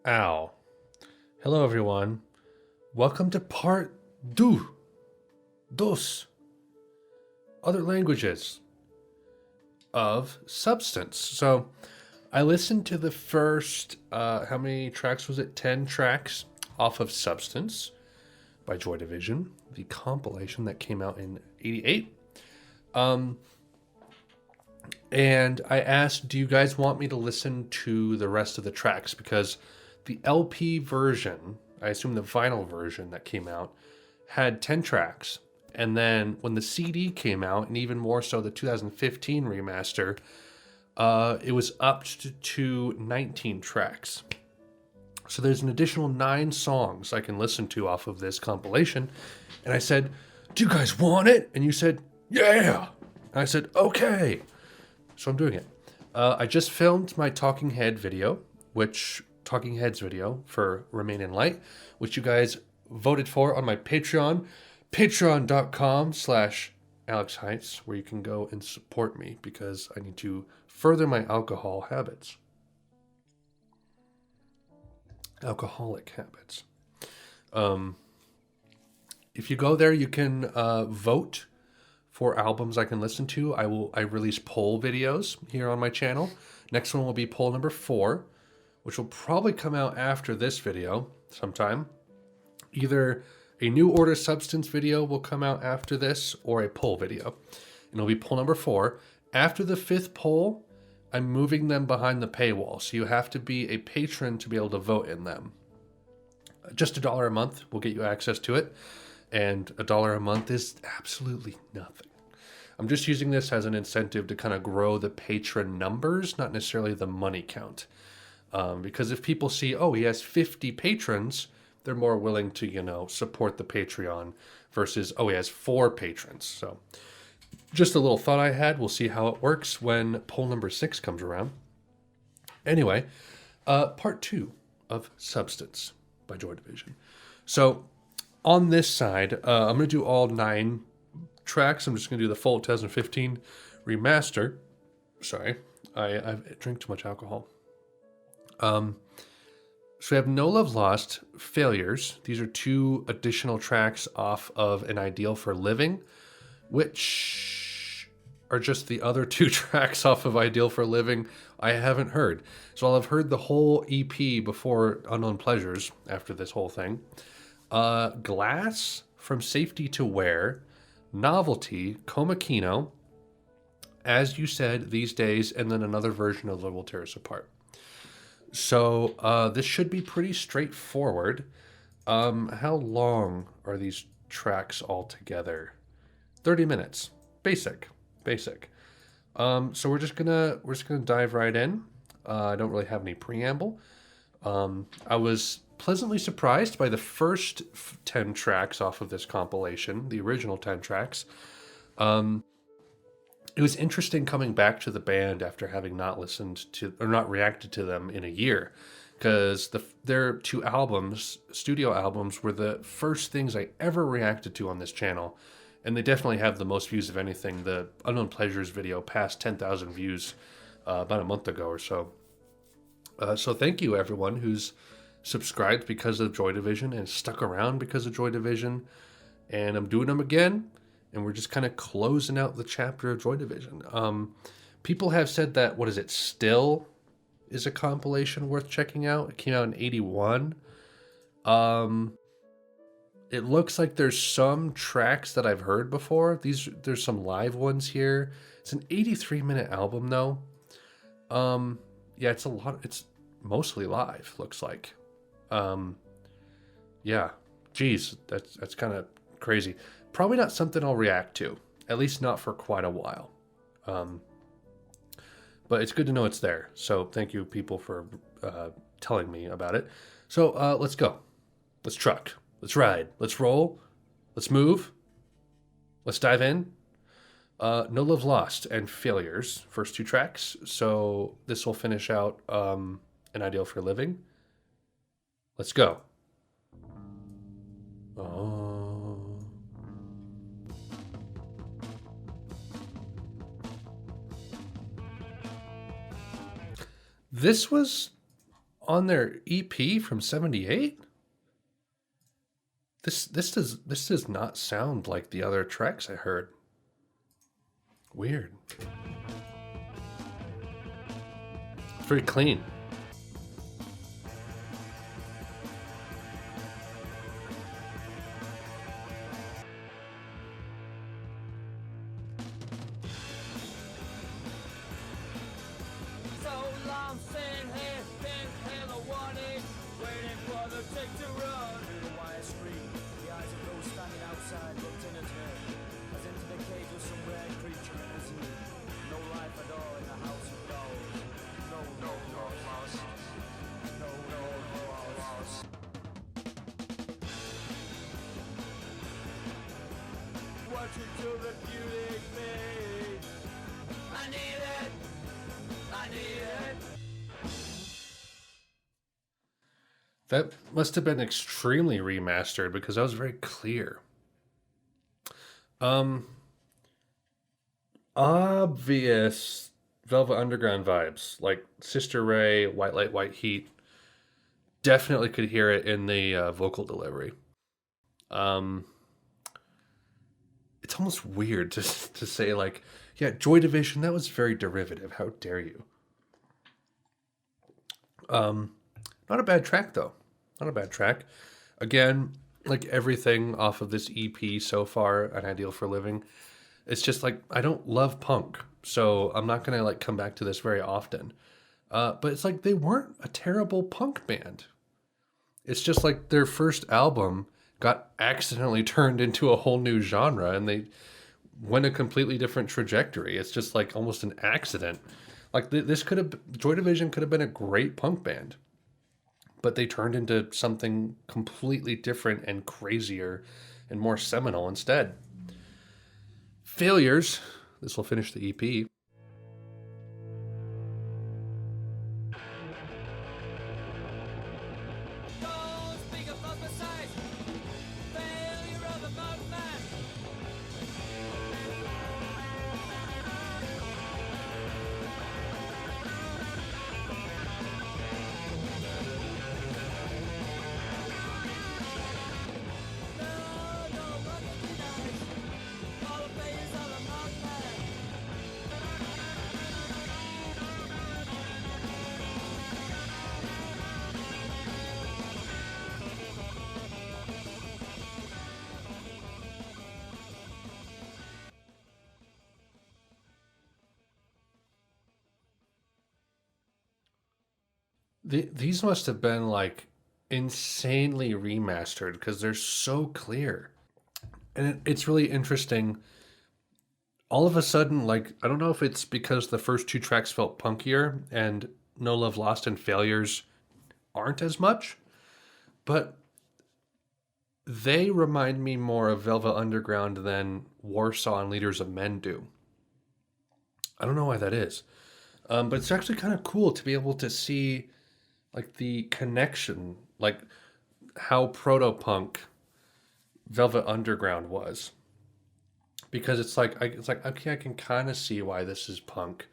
Ow. Hello, everyone. Welcome to part dos, other languages of Substance. So I listened to the first, how many tracks was it? 10 tracks off of Substance by Joy Division, the compilation that came out in 88. And I asked, do you guys want me to listen to the rest of the tracks? Because the LP version, I assume the vinyl version that came out, had 10 tracks. And then when the CD came out, and even more so the 2015 remaster, it was upped to 19 tracks. So there's an additional 9 songs I can listen to off of this compilation. And I said, do you guys want it? And you said, yeah. And I said, okay. So I'm doing it. I just filmed my Talking Heads video for Remain in Light, which you guys voted for on my Patreon, patreon.com/Alex Haitz, where you can go and support me because I need to further my alcoholic habits. If you go there, you can vote for albums I can listen to. I release poll videos here on my channel. Next one will be poll number 4, which will probably come out after this video sometime. Either a new order Substance video will come out after this, or a poll video. And it'll be poll number 4. After the 5th poll, I'm moving them behind the paywall, so you have to be a patron to be able to vote in them. Just $1 a month will get you access to it, and $1 a month is absolutely nothing. I'm just using this as an incentive to kind of grow the patron numbers, not necessarily the money count. Because if people see, oh, he has 50 patrons, they're more willing to, support the Patreon versus, oh, he has 4 patrons. So just a little thought I had. We'll see how it works when poll number 6 comes around. Anyway, part 2 of Substance by Joy Division. So on this side, I'm going to do all 9 tracks. I'm just going to do the full 2015 remaster. Sorry, I've drank too much alcohol. So we have No Love Lost, Failures. These are 2 additional tracks off of An Ideal for Living, which are just the other 2 tracks off of Ideal for Living I haven't heard. So I'll have heard the whole EP before Unknown Pleasures after this whole thing. Glass, From Safety to Wear, Novelty, Komakino, As You Said, These Days, and then another version of Love Will Tear Us Apart. So this should be pretty straightforward. How long are these tracks all together? 30 minutes. Basic. So we're just gonna dive right in. I don't really have any preamble. I was pleasantly surprised by the first 10 tracks off of this compilation, the original 10 tracks. It was interesting coming back to the band after having not listened to or not reacted to them in a year, because their 2 albums, studio albums, were the first things I ever reacted to on this channel, and they definitely have the most views of anything. The Unknown Pleasures video passed 10,000 views about a month ago or so. So thank you everyone who's subscribed because of Joy Division and stuck around because of Joy Division. And I'm doing them again, and we're just kind of closing out the chapter of Joy Division. People have said that, Still is a compilation worth checking out. It came out in 81. It looks like there's some tracks that I've heard before. There's some live ones here. It's an 83-minute album, though. Yeah, it's mostly live, looks like. Yeah, geez, that's kind of crazy. Probably not something I'll react to, at least not for quite a while. But it's good to know it's there. So thank you, people, for telling me about it. So let's go. Let's truck. Let's ride. Let's roll. Let's move. Let's dive in. No Love Lost and Failures, first 2 tracks. So this will finish out An Ideal for Living. Let's go. This was on their EP from '78. This does not sound like the other tracks I heard. Weird. It's very clean. That must have been extremely remastered because that was very clear. Obvious Velvet Underground vibes, like Sister Ray, White Light, White Heat. Definitely could hear it in the vocal delivery. It's almost weird to say, like, yeah, Joy Division, that was very derivative. How dare you? Not a bad track, though. Not a bad track. Again, like everything off of this EP so far, An Ideal for Living, it's just like, I don't love punk, so I'm not going to like come back to this very often. But it's like they weren't a terrible punk band. It's just like their first album got accidentally turned into a whole new genre and they went a completely different trajectory. It's just like almost an accident. Like this could have, Joy Division could have been a great punk band, but they turned into something completely different and crazier and more seminal instead. Failures. This will finish the EP. These must have been like insanely remastered because they're so clear. And it's really interesting. All of a sudden, like, I don't know if it's because the first two tracks felt punkier and No Love Lost and Failures aren't as much, but they remind me more of Velvet Underground than Warsaw and Leaders of Men do. I don't know why that is. But it's actually kind of cool to be able to see like the connection, like how proto-punk Velvet Underground was. Because it's like okay, I can kind of see why this is punk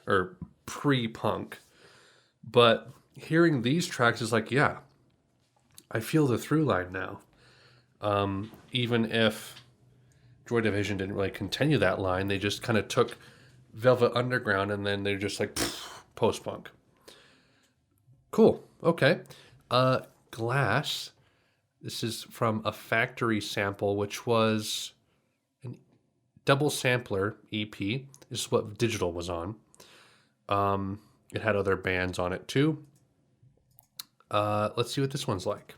or pre-punk. But hearing these tracks is like, yeah, I feel the through line now. Even if Joy Division didn't really continue that line, they just kind of took Velvet Underground and then they're just like post-punk. Cool. Okay. Glass. This is from a Factory sample, which was a double sampler EP. This is what Digital was on. It had other bands on it too. Let's see what this one's like.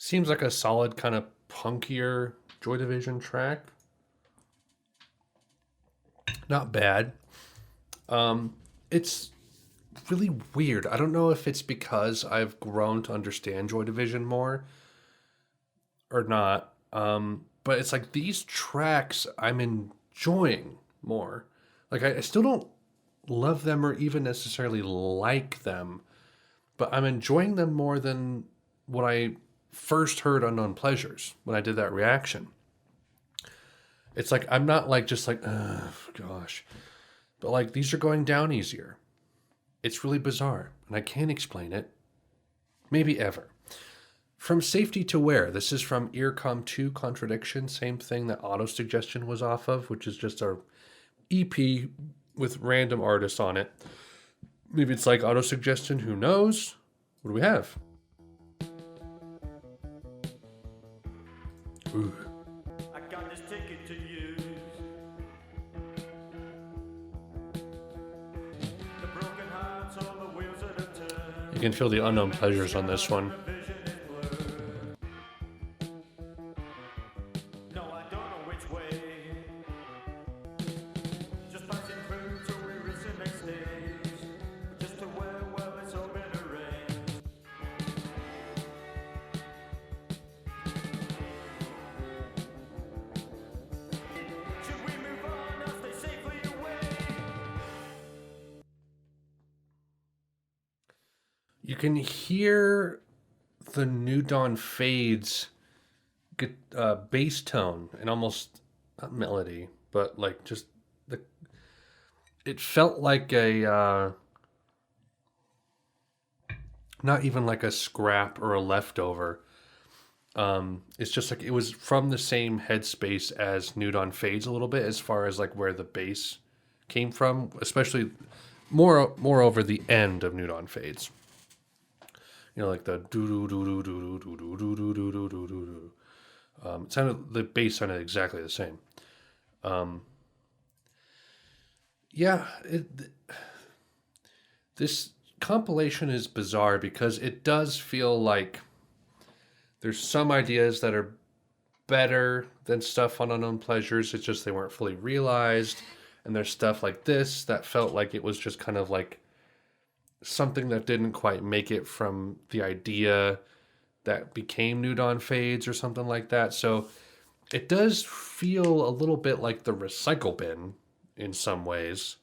Seems like a solid kind of punkier Joy Division track. Not bad. It's really weird. I don't know if it's because I've grown to understand Joy Division more or not. But it's like these tracks I'm enjoying more. Like I still don't love them or even necessarily like them, but I'm enjoying them more than when I first heard Unknown Pleasures when I did that reaction. It's like I'm not like just like, oh gosh, but like these are going down easier. It's really bizarre, and I can't explain it. Maybe ever. From Safety to Where. This is from Earcom 2 Contradiction, same thing that Auto Suggestion was off of, which is just our EP with random artists on it. Maybe it's like Auto Suggestion, who knows? What do we have? Ooh. I got this ticket to use. The broken hearts on the wheels of the turn. You can feel the Unknown Pleasures on this one. No, I don't know which way. Just passing through till we reach the next stage. Just to where well it's all been arranged. Should we move on or stay safely away? You can hear the New Dawn Fades bass tone and almost not melody, but like just the. It felt like a not even like a scrap or a leftover. It's just like it was from the same headspace as New Dawn Fades a little bit, as far as like where the bass came from, especially moreover the end of New Dawn Fades. You know, like the doo doo doo doo doo doo doo doo doo doo doo doo doo. It sounded, the bass sounded exactly the same. Yeah, this compilation is bizarre because it does feel like there's some ideas that are better than stuff on Unknown Pleasures. It's just they weren't fully realized. And there's stuff like this that felt like it was just kind of like something that didn't quite make it from the idea that became New Dawn Fades or something like that. So it does feel a little bit like the recycle bin in some ways,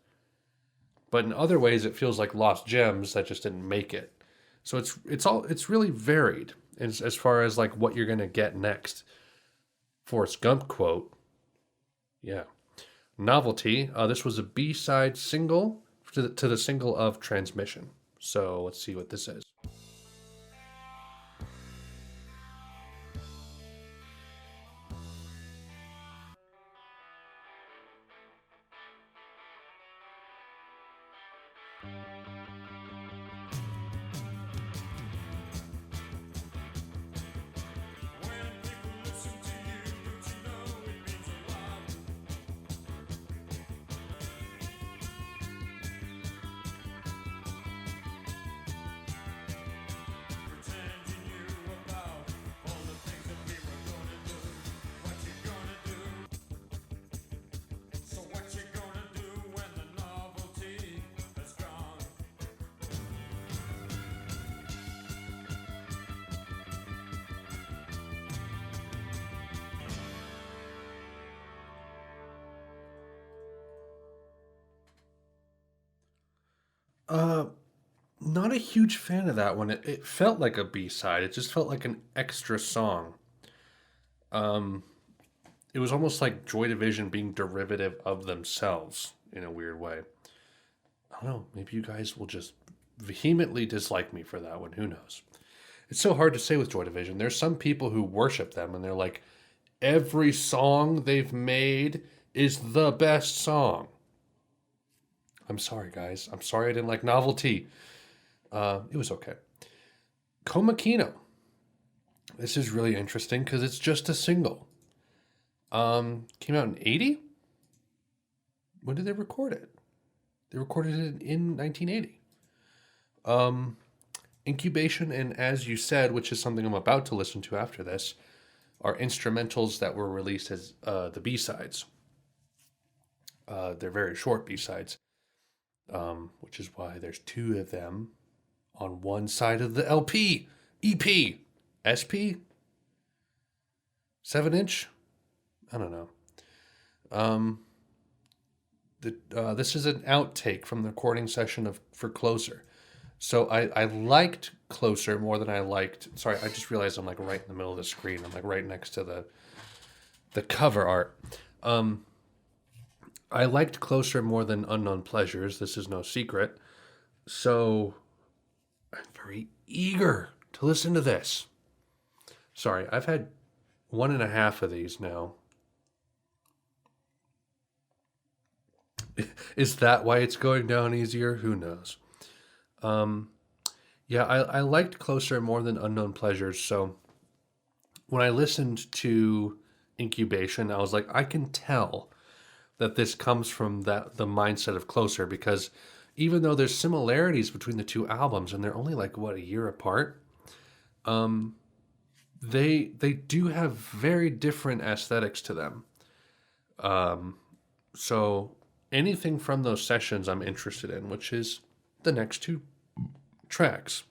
but in other ways it feels like lost gems that just didn't make it. So it's really varied as far as like what you're gonna get next. Forrest Gump quote, yeah. Novelty. This was a B-side single to the single of Transmission. So let's see what this is. Not a huge fan of that one. It felt like a B-side. It just felt like an extra song. It was almost like Joy Division being derivative of themselves in a weird way. I don't know. Maybe you guys will just vehemently dislike me for that one. Who knows? It's so hard to say with Joy Division. There's some people who worship them and they're like, every song they've made is the best song. I'm sorry, guys. I'm sorry I didn't like Novelty. It was okay. Komakino. This is really interesting because it's just a single. Came out in 80? When did they record it? They recorded it in 1980. Incubation and As You Said, which is something I'm about to listen to after this, are instrumentals that were released as the B-sides. They're very short B-sides, which is why there's two of them on one side of the LP, EP, SP, 7-inch. I don't know. This is an outtake from the recording session for Closer. So I liked Closer more than I liked. Sorry, I just realized I'm like right in the middle of the screen. I'm like right next to the cover art. I liked Closer more than Unknown Pleasures. This is no secret. So I'm very eager to listen to this. Sorry, I've had 1.5 of these now. Is that why it's going down easier? Who knows? Yeah, I liked Closer more than Unknown Pleasures. So when I listened to Incubation, I was like, I can tell that this comes from the mindset of Closer, because even though there's similarities between the two albums and they're only like a year apart, they do have very different aesthetics to them. So anything from those sessions I'm interested in, which is the next two tracks.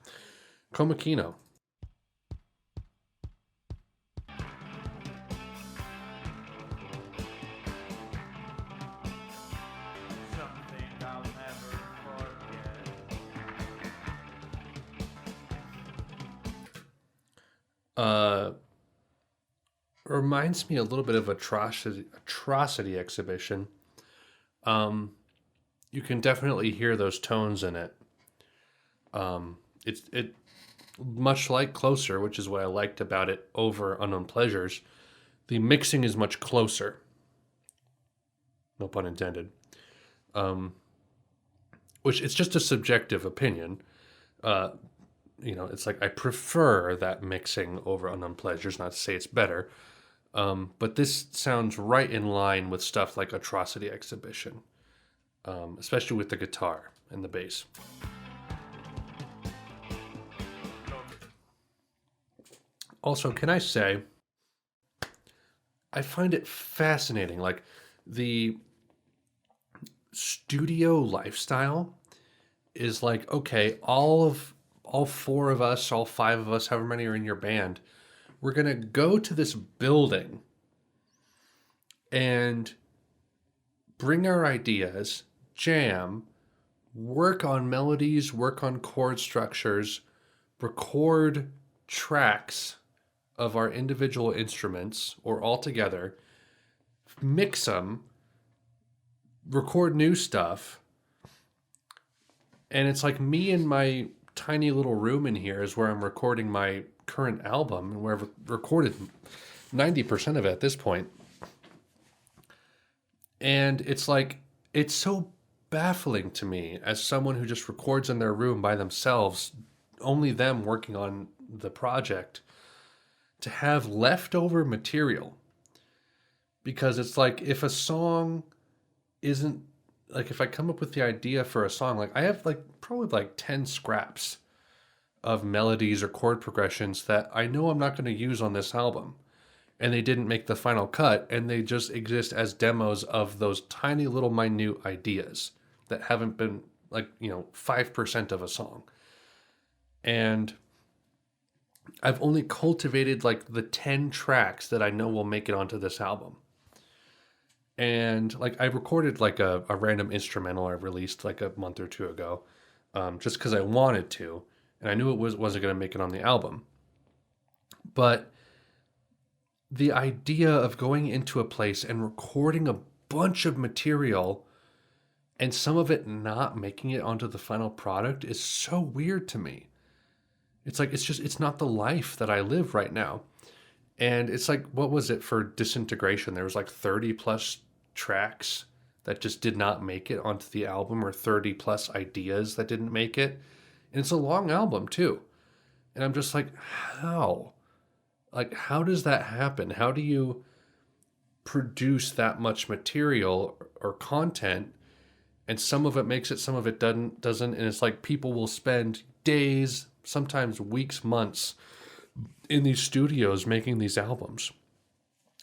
Komakino. Something I'll never forget. Reminds me a little bit of Atrocity Exhibition. You can definitely hear those tones in it. It much like Closer, which is what I liked about it over Unknown Pleasures. The mixing is much closer. No pun intended. Which it's just a subjective opinion. It's like I prefer that mixing over Unknown Pleasures, not to say it's better. But this sounds right in line with stuff like Atrocity Exhibition, especially with the guitar and the bass. Also, can I say, I find it fascinating, like the studio lifestyle is like, okay, all 4 of us, all 5 of us, however many are in your band, we're going to go to this building and bring our ideas, jam, work on melodies, work on chord structures, record tracks of our individual instruments or all together, mix them, record new stuff. And it's like me in my tiny little room in here is where I'm recording my current album, and where I've recorded 90% of it at this point. And it's like, it's so baffling to me as someone who just records in their room by themselves, only them working on the project, to have leftover material. Because it's like, if a song isn't, like if I come up with the idea for a song, like I have like probably like 10 scraps of melodies or chord progressions that I know I'm not going to use on this album. And they didn't make the final cut, and they just exist as demos of those tiny little minute ideas that haven't been 5% of a song. And I've only cultivated like the 10 tracks that I know will make it onto this album. And like I recorded like a random instrumental I released like a month or 2 ago, just because I wanted to, and I knew it wasn't going to make it on the album. But the idea of going into a place and recording a bunch of material and some of it not making it onto the final product is so weird to me. It's like, it's not the life that I live right now. And it's like, what was it for Disintegration? There was like 30 plus tracks that just did not make it onto the album, or 30 plus ideas that didn't make it. And it's a long album too. And I'm just like, how? Like, how does that happen? How do you produce that much material or content and some of it makes it, some of it doesn't, and it's like people will spend days, sometimes weeks, months in these studios making these albums.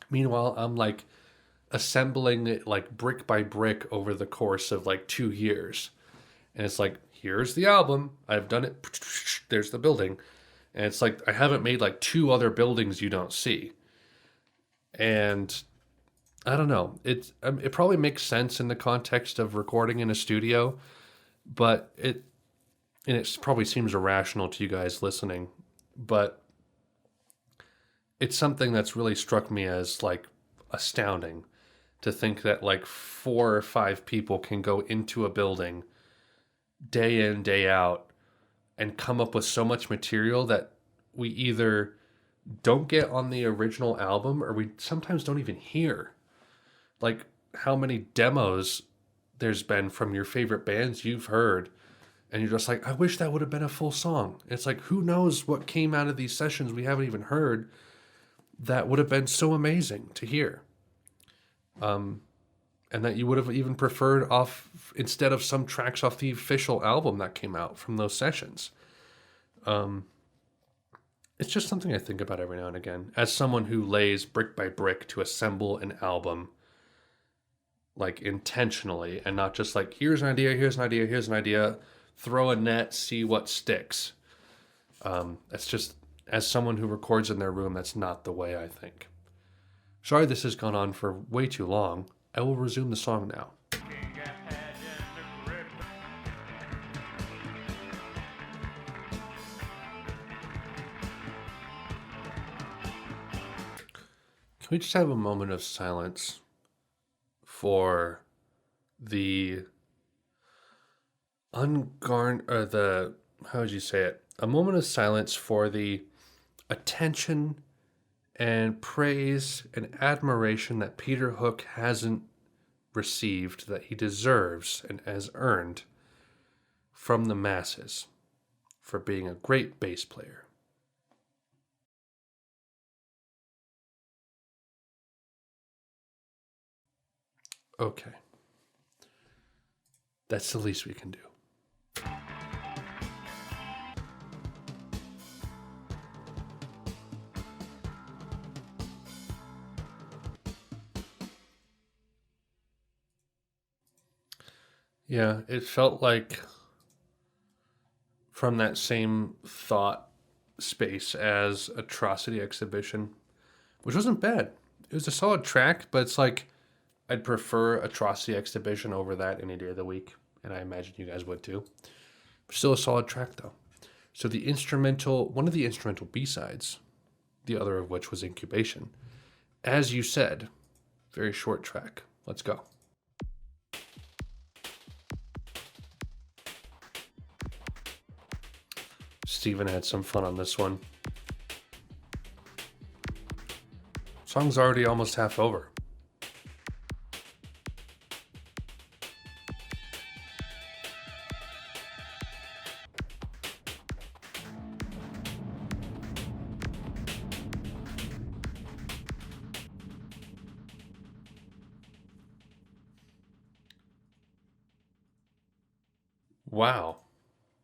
Meanwhile, I'm like assembling it like brick by brick over the course of like 2 years. And it's like, here's the album. I've done it. There's the building. And it's like, I haven't made like two other buildings you don't see. And I don't know. It probably makes sense in the context of recording in a studio, but it probably seems irrational to you guys listening, but it's something that's really struck me as like astounding to think that like 4 or 5 people can go into a building day in, day out and come up with so much material that we either don't get on the original album or we sometimes don't even hear. Like how many demos there's been from your favorite bands you've heard, and you're just like, I wish that would have been a full song. It's like, who knows what came out of these sessions we haven't even heard that would have been so amazing to hear. And that you would have even preferred off instead of some tracks off the official album that came out from those sessions. It's just something I think about every now and again. As someone who lays brick by brick to assemble an album, like intentionally, and not just like, here's an idea, here's an idea, here's an idea, throw a net, see what sticks. That's just, as someone who records in their room, that's not the way I think. Sorry this has gone on for way too long. I will resume the song now. Can we just have a moment of silence for the how would you say it? A moment of silence for the attention and praise and admiration that Peter Hook hasn't received, that he deserves and has earned from the masses for being a great bass player. Okay. That's the least we can do. Yeah, it felt like from that same thought space as Atrocity Exhibition, which wasn't bad. It was a solid track, but it's like I'd prefer Atrocity Exhibition over that any day of the week, and I imagine you guys would too. Still a solid track though. So the instrumental, one of the instrumental B-sides, the other of which was Incubation, as you said, very short track. Let's go. Steven had some fun on this one. Song's already almost half over. Wow.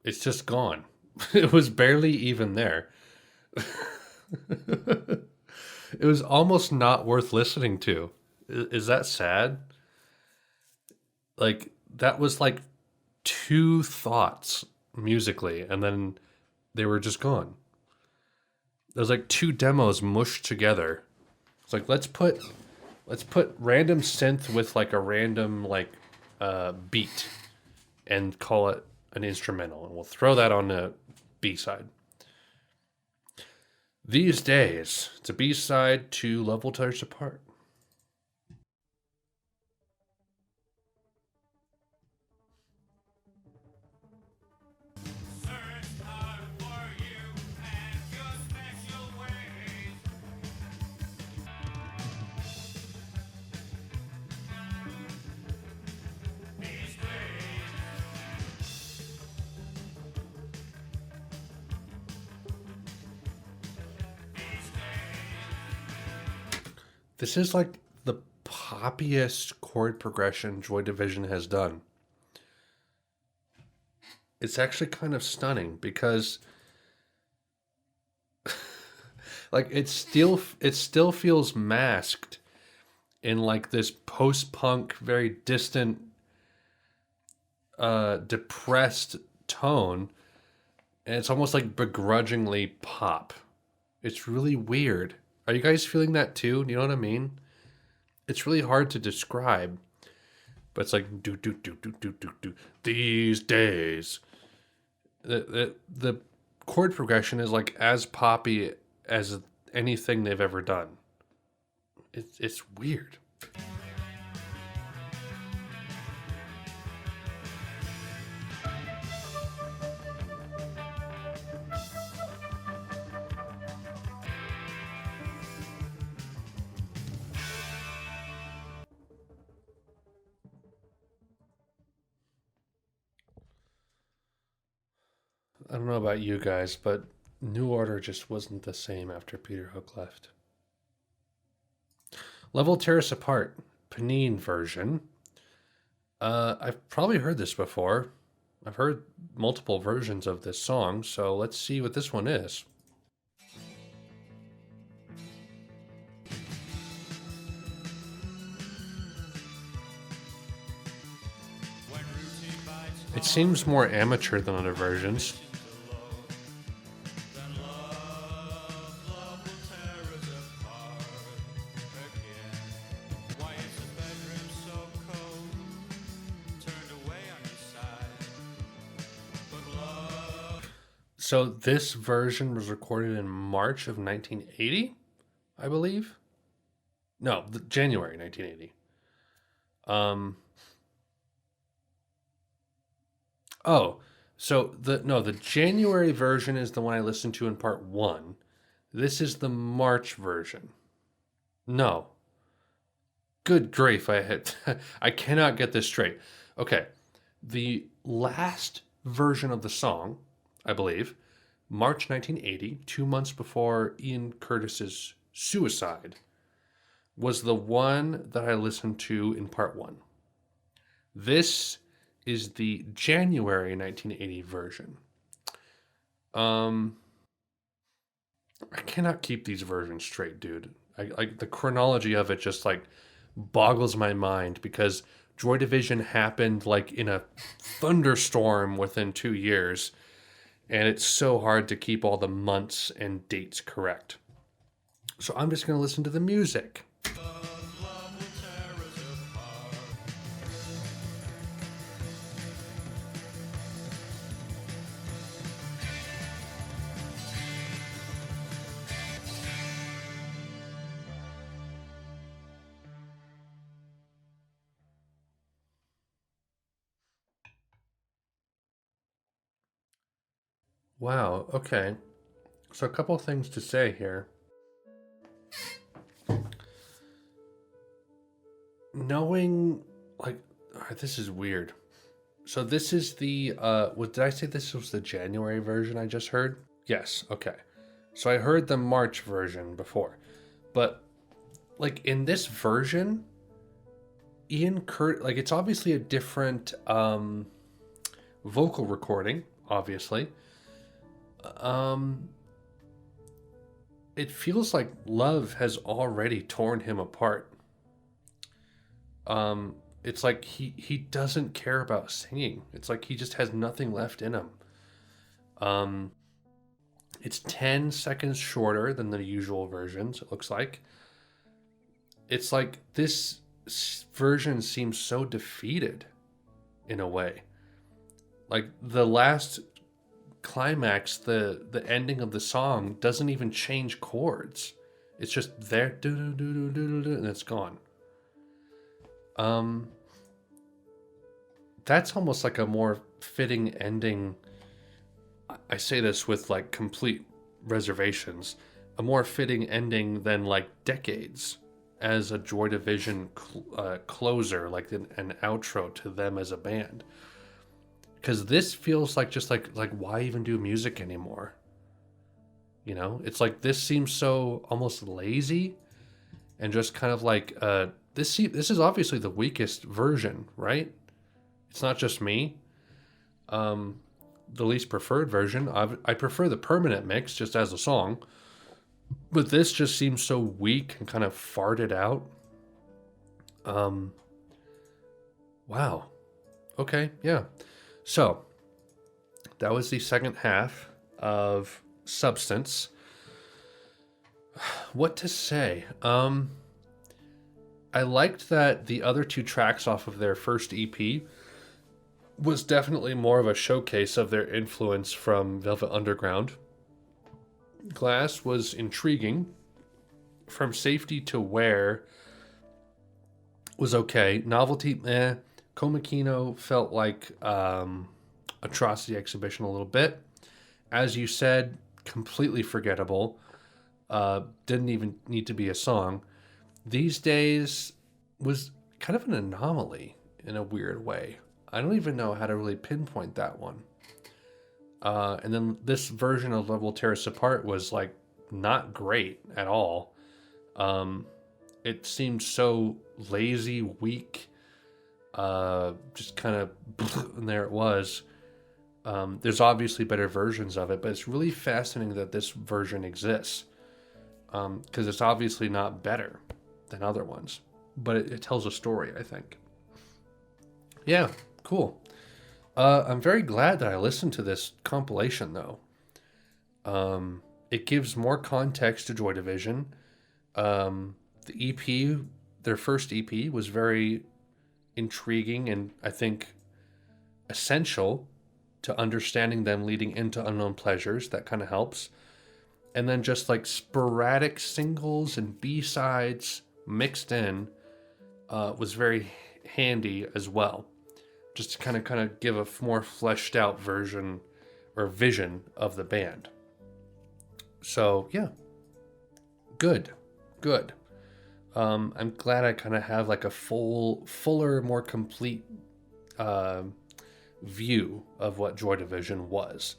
It's just gone. It was barely even there. It was almost not worth listening to. Is that sad? Like, that was like 2 thoughts musically, and then they were just gone. There was like 2 demos mushed together. It's like, let's put random synth with like a random like beat and call it an instrumental, and we'll throw that on the B-side. These days, it's a B-side to Level Tears Apart. This is like the poppiest chord progression Joy Division has done. It's actually kind of stunning because like it still feels masked in like this post-punk, very distant, depressed tone, and it's almost like begrudgingly pop. It's really weird. Are you guys feeling that too? You know what I mean? It's really hard to describe, but it's like do do do do do do do these days. The chord progression is like as poppy as anything they've ever done. It's weird. I don't know about you guys, but New Order just wasn't the same after Peter Hook left. Level Tear Us Apart, Pennine version. I've probably heard this before. I've heard multiple versions of this song, so let's see what this one is. It seems more amateur than other versions. So this version was recorded in March of 1980, I believe. No, January 1980. Um, oh, so the January version is the one I listened to in part one. This is the March version. No, good grief! I cannot get this straight. Okay, the last version of the song, I believe, March 1980, 2 months before Ian Curtis's suicide, was the one that I listened to in part one. This is the January 1980 version. I cannot keep these versions straight, dude. Like the chronology of it just like boggles my mind because Joy Division happened like in a thunderstorm within 2 years, and it's so hard to keep all the months and dates correct. So I'm just going to listen to the music. Wow, okay. So a couple things to say here. Knowing, like, this is weird. So this is the, did I say this was the January version I just heard? Yes, okay. So I heard the March version before. But, like, in this version, like, it's obviously a different vocal recording, obviously. It feels like love has already torn him apart. It's like he doesn't care about singing. It's like he just has nothing left in him. It's 10 seconds shorter than the usual versions, it looks like. It's like this version seems so defeated in a way. Like the last climax, the ending of the song doesn't even change chords. It's just there, and it's gone. That's almost like a more fitting ending. I say this with like complete reservations. A more fitting ending than like Decades as a Joy Division closer, like an outro to them as a band. Because this feels like just like why even do music anymore? You know, it's like this seems so almost lazy, and just kind of like this is obviously the weakest version, right? It's not just me. the least preferred version. I prefer the permanent mix just as a song. But this just seems so weak and kind of farted out. Wow. Okay, yeah. So, that was the second half of Substance. What to say? I liked that the other two tracks off of their first EP was definitely more of a showcase of their influence from Velvet Underground. Glass was intriguing. From Safety to Where was okay. Novelty, Komakino felt like Atrocity Exhibition a little bit. As you said, completely forgettable. Didn't even need to be a song. These Days was kind of an anomaly in a weird way. I don't even know how to really pinpoint that one. And then this version of Love Will Tear Us Apart was like not great at all. It seemed so lazy, weak, just kind of, and there it was. There's obviously better versions of it, but it's really fascinating that this version exists. Because it's obviously not better than other ones, but it tells a story, I think. Yeah, cool. I'm very glad that I listened to this compilation, though. It gives more context to Joy Division. The EP, their first EP, was very intriguing and I think essential to understanding them leading into Unknown Pleasures. That kind of helps. And then just like sporadic singles and B-sides mixed in was very handy as well. Just to kind of give a more fleshed out version or vision of the band. So yeah, good. I'm glad I kind of have like a fuller, more complete view of what Joy Division was.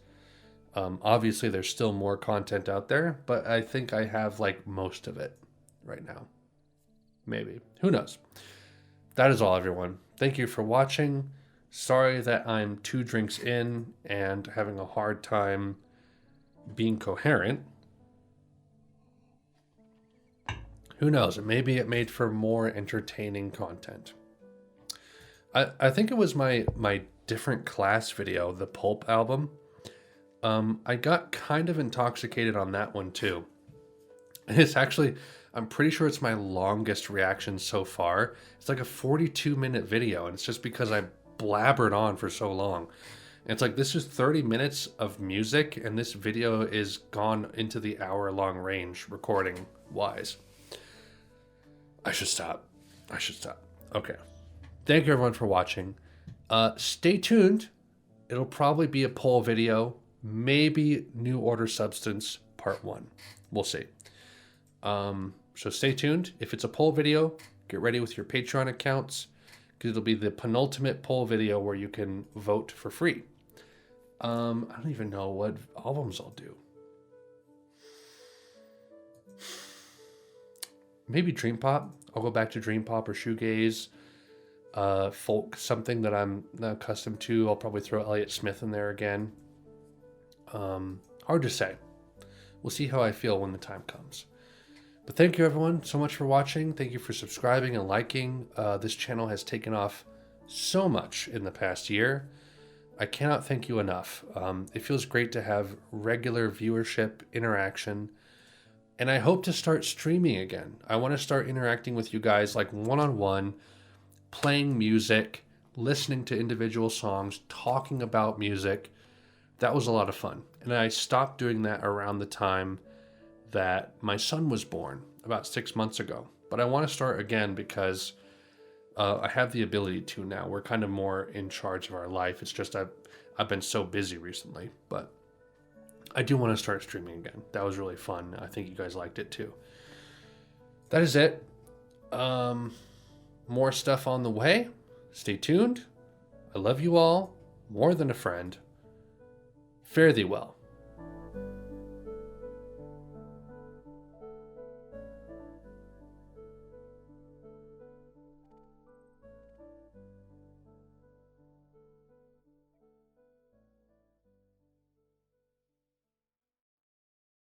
Obviously, there's still more content out there, but I think I have like most of it right now. Maybe. Who knows? That is all, everyone. Thank you for watching. Sorry that I'm 2 drinks in and having a hard time being coherent. Who knows? Maybe it made for more entertaining content. I think it was my different class video, the Pulp album. I got kind of intoxicated on that one too. And it's actually, I'm pretty sure it's my longest reaction so far. It's like a 42-minute video, and it's just because I blabbered on for so long. And it's like, this is 30 minutes of music, and this video is gone into the hour-long range recording wise. I should stop. Okay. Thank you everyone for watching. Stay tuned. It'll probably be a poll video. Maybe New Order Substance Part 1. We'll see. So stay tuned. If it's a poll video, get ready with your Patreon accounts, because it'll be the penultimate poll video where you can vote for free. I don't even know what albums I'll do. Maybe Dream Pop. I'll go back to Dream Pop or Shoegaze. Folk, something that I'm not accustomed to. I'll probably throw Elliott Smith in there again. Hard to say. We'll see how I feel when the time comes. But thank you everyone so much for watching. Thank you for subscribing and liking. This channel has taken off so much in the past year. I cannot thank you enough. It feels great to have regular viewership, interaction, and I hope to start streaming again. I want to start interacting with you guys like one-on-one, playing music, listening to individual songs, talking about music. That was a lot of fun. And I stopped doing that around the time that my son was born, about 6 months ago. But I want to start again because I have the ability to now. We're kind of more in charge of our life. It's just I've been so busy recently. But I do want to start streaming again. That was really fun. I think you guys liked it too. That is it. More stuff on the way. Stay tuned. I love you all more than a friend. Fare thee well.